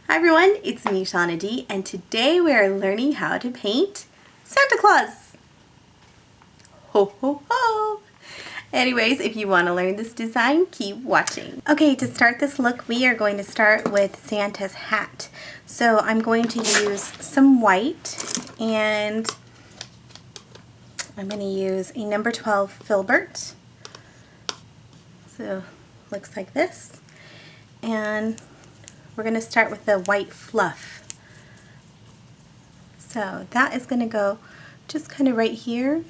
Hi everyone, it's me, Shauna D, and today we are learning how to paint Santa Claus. Ho ho ho! Anyways, if you want to learn this design, keep watching. Okay, to start this look, we are going to start with Santa's hat. So I'm going to use some white, and I'm going to use a number 12 filbert. So looks like this. And we're going to start with the white fluff. So that is going to go just kind of right here.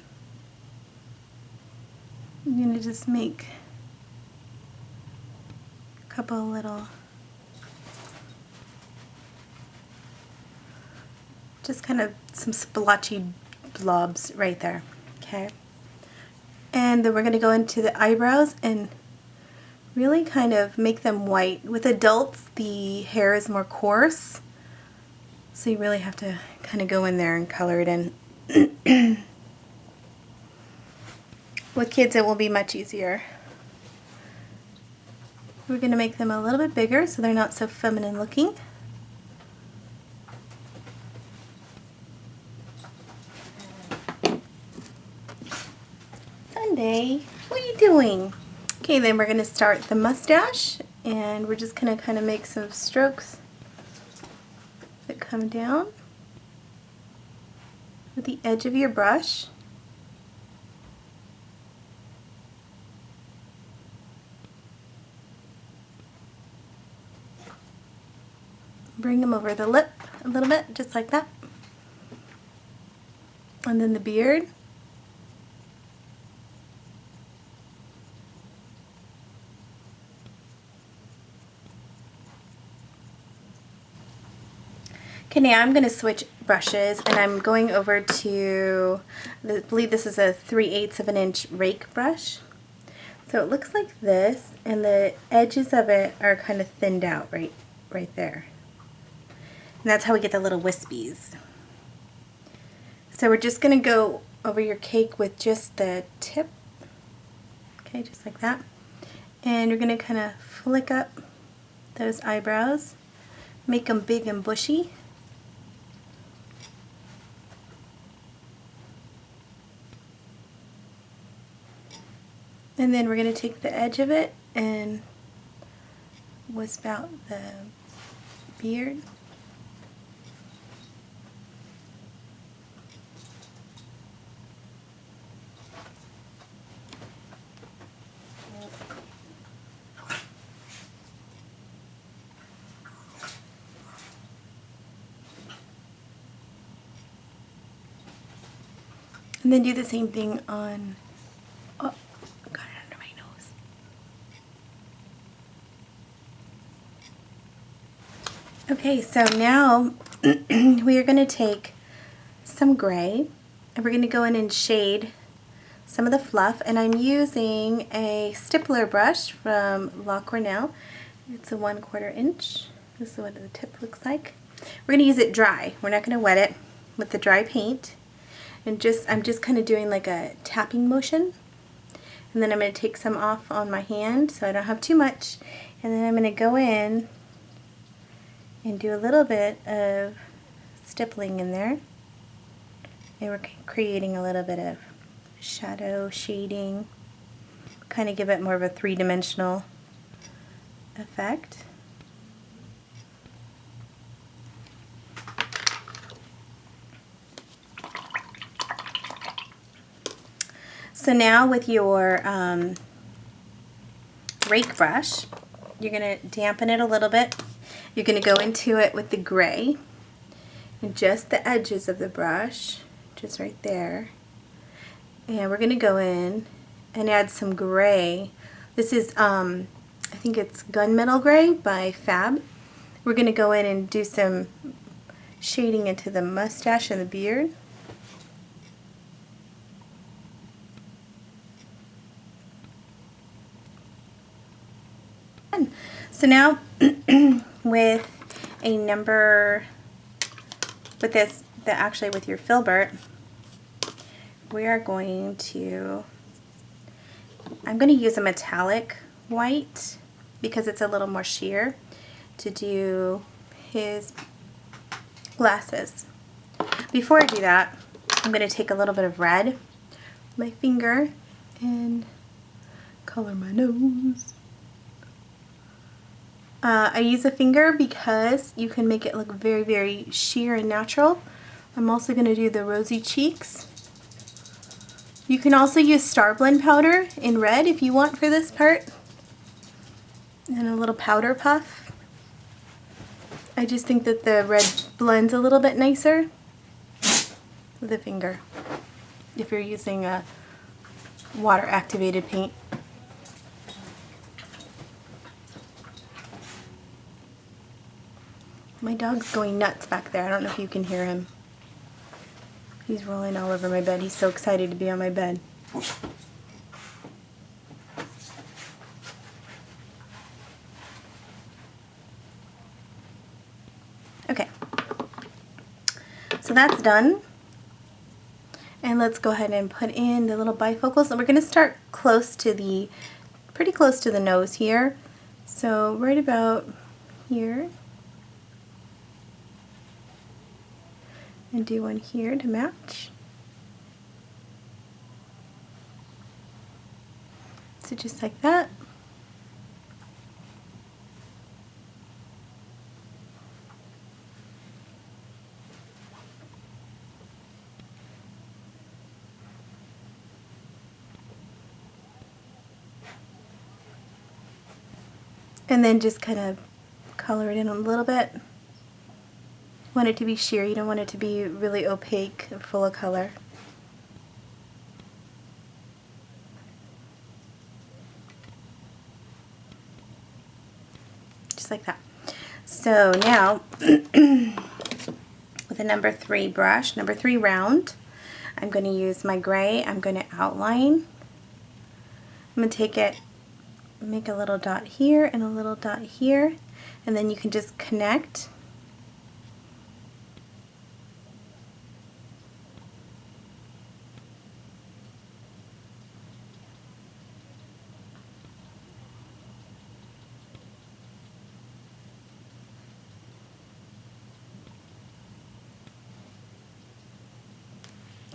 I'm going to just make a couple little, just kind of some splotchy blobs right there, okay? And then we're going to go into the eyebrows and really kind of make them white. With adults, the hair is more coarse, so you really have to kind of go in there and color it in. With kids, it will be much easier. We're going to make them a little bit bigger so they're not so feminine looking. Sunday, what are you doing? Okay, then we're going to start the mustache, and we're just going to kind of make some strokes that come down with the edge of your brush. Bring them over the lip a little bit, just like that. And then the beard. Okay, now I'm going to switch brushes, and I'm going over to, I believe this is a 3/8 of an inch rake brush. So it looks like this, and the edges of it are kind of thinned out right there. And that's how we get the little wispies. So we're just going to go over your cake with just the tip, okay, just like that. And you're going to kind of flick up those eyebrows, make them big and bushy. And then we're going to take the edge of it and wisp out the beard. And then do the same thing on, oh, got it under my nose. Okay, so now we are going to take some gray, and we're going to go in and shade some of the fluff, and I'm using a stippler brush from La Cornell. It's a 1/4 inch. This is what the tip looks like. We're going to use it dry. We're not going to wet it with the dry paint. And I'm just kind of doing like a tapping motion. And then I'm going to take some off on my hand so I don't have too much. And then I'm going to go in and do a little bit of stippling in there. And we're creating a little bit of shadow shading, kind of give it more of a three-dimensional effect. So now with your rake brush, you're going to dampen it a little bit. You're going to go into it with the gray and just the edges of the brush, just right there. And we're going to go in and add some gray. This is, I think it's Gunmetal Gray by Fab. We're going to go in and do some shading into the mustache and the beard. So now with a number, with this, actually with your filbert, we are going to, I'm going to use a metallic white because it's a little more sheer to do his glasses. Before I do that, I'm going to take a little bit of red, my finger, and color my nose. I use a finger because you can make it look very, very sheer and natural. I'm also going to do the rosy cheeks. You can also use Star Blend powder in red if you want for this part. And a little powder puff. I just think that the red blends a little bit nicer with a finger if you're using a water activated paint. My dog's going nuts back there. I don't know if you can hear him. He's rolling all over my bed. He's so excited to be on my bed. Okay. So that's done. And let's go ahead and put in the little bifocals. And we're going to start pretty close to the nose here. So right about here. And do one here to match. So just like that. And then just kind of color it in a little bit. You want it to be sheer, you don't want it to be really opaque and full of color. Just like that. So now, with a number 3 brush, number 3 round, I'm going to use my gray. I'm going to outline. I'm going to take it, make a little dot here and a little dot here, and then you can just connect.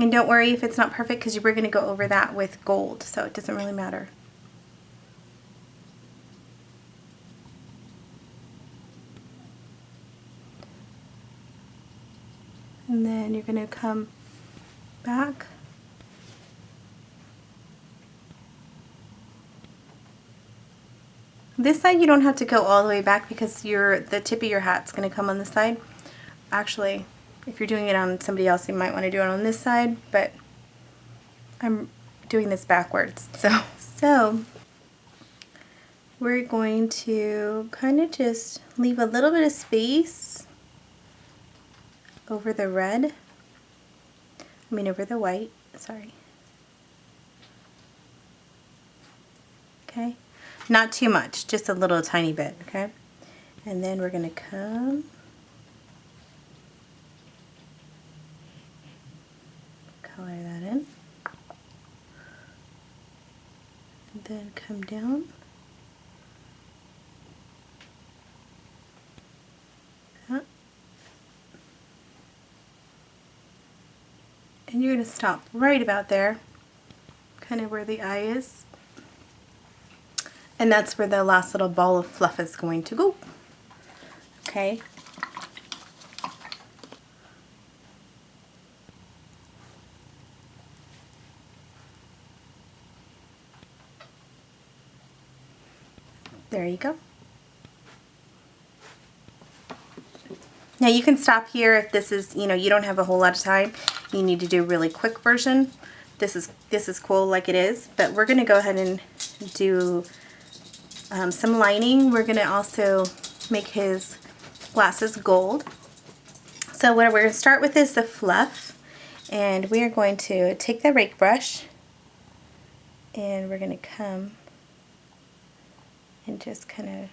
And don't worry if it's not perfect because we're going to go over that with gold, so it doesn't really matter. And then you're going to come back. This side you don't have to go all the way back because the tip of your hat's going to come on this side. Actually, if you're doing it on somebody else, you might want to do it on this side, but I'm doing this backwards. So we're going to kind of just leave a little bit of space over the red. Over the white, sorry. Okay, not too much, just a little tiny bit, okay? And then we're going to come color that in, and then come down, and you're going to stop right about there, kind of where the eye is, and that's where the last little ball of fluff is going to go. Okay. There you go. Now you can stop here if this is, you don't have a whole lot of time. You need to do a really quick version. This is cool like it is, but we're going to go ahead and do some lining. We're going to also make his glasses gold. So what we're going to start with is the fluff, and we are going to take the rake brush and we're going to come and just kind of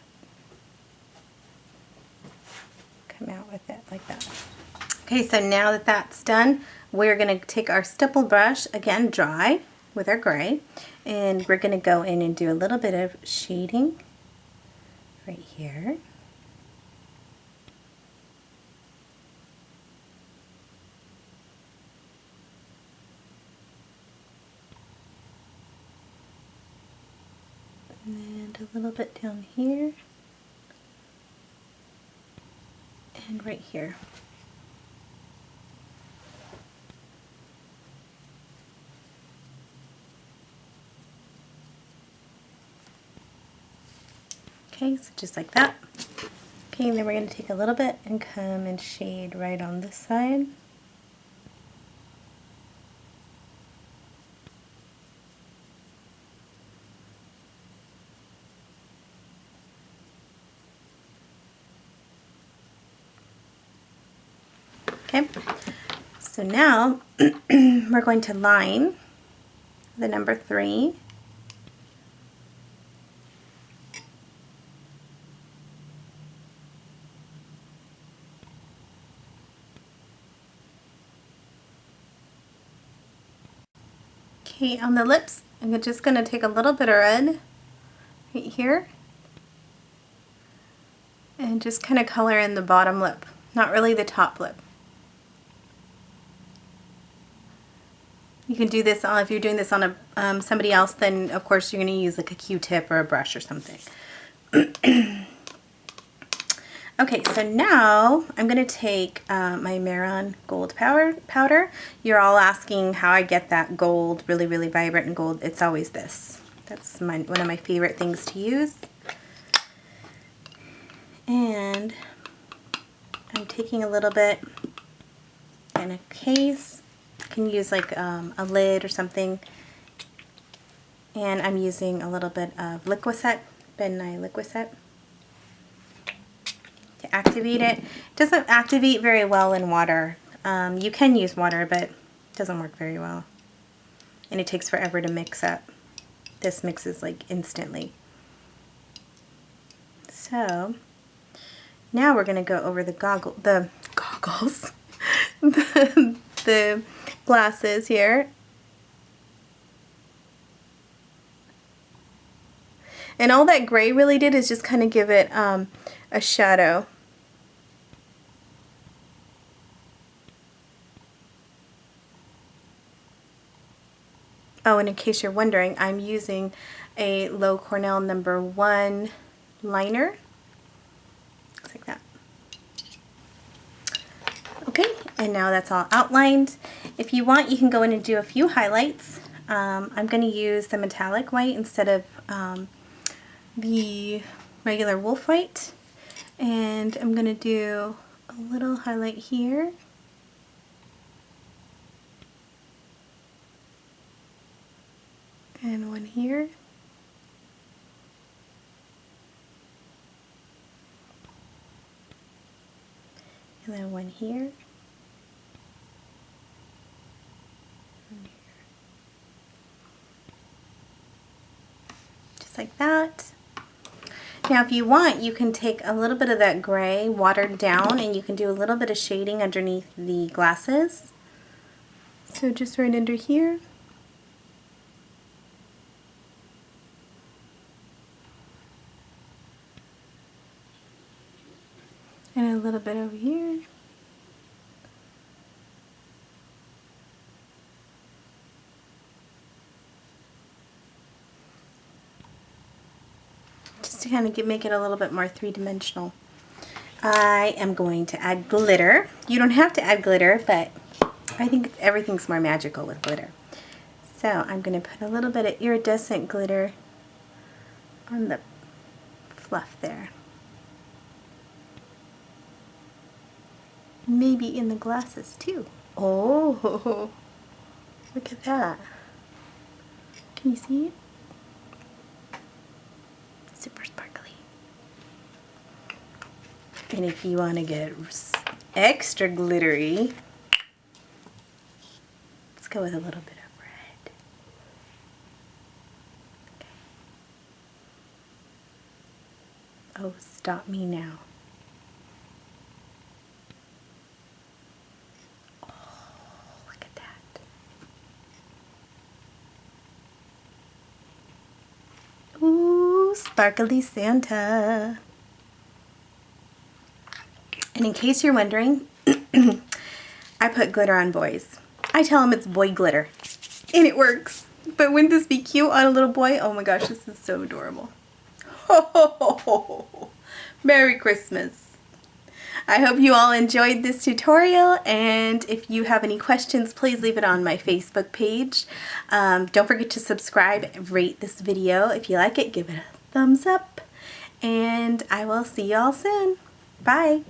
come out with it like that. Okay, so now that that's done, we're going to take our stipple brush, again dry, with our gray, and we're going to go in and do a little bit of shading right here. And a little bit down here. And right here. Okay, so just like that. Okay, and then we're going to take a little bit and come and shade right on this side. Okay, so now we're going to line the number 3. Okay, on the lips, I'm just going to take a little bit of red right here and just kind of color in the bottom lip, not really the top lip. You can do this on, if you're doing this on a somebody else, then of course you're going to use like a Q-tip or a brush or something. Okay, so now I'm going to take my Mehron Gold powder. You're all asking how I get that gold, really, really vibrant and gold. It's always this. That's one of my favorite things to use. And I'm taking a little bit in a case. You can use like a lid or something. And I'm using a little bit of Liquicet, Ben Nye Liquicet, to activate it. It doesn't activate very well in water. You can use water, but it doesn't work very well. And it takes forever to mix up. This mixes like instantly. So now we're going to go over the goggles, the glasses here. And all that gray really did is just kind of give it a shadow. Oh, and in case you're wondering, I'm using a Loew Cornell number 1 liner. Looks like that. Okay, and now that's all outlined. If you want, you can go in and do a few highlights. I'm going to use the metallic white instead of the regular wolf white. And I'm going to do a little highlight here. And one here. And then one here. Just like that. Now if you want, you can take a little bit of that gray watered down and you can do a little bit of shading underneath the glasses. So just right under here. And a little bit over here. Just to kind of make it a little bit more three-dimensional. I am going to add glitter. You don't have to add glitter, but I think everything's more magical with glitter. So I'm going to put a little bit of iridescent glitter on the fluff there. Maybe in the glasses too. Oh, look at that. Can you see it? Super sparkly. And if you want to get extra glittery, let's go with a little bit of red. Okay. Oh, stop me now. Ooh, sparkly Santa. And in case you're wondering, I put glitter on boys. I tell them it's boy glitter, and it works. But wouldn't this be cute on a little boy? Oh my gosh, this is so adorable. Ho, ho, ho, ho, ho. Merry Christmas. I hope you all enjoyed this tutorial, and if you have any questions, please leave it on my Facebook page. Don't forget to subscribe and rate this video. If you like it, give it a thumbs up, and I will see you all soon. Bye.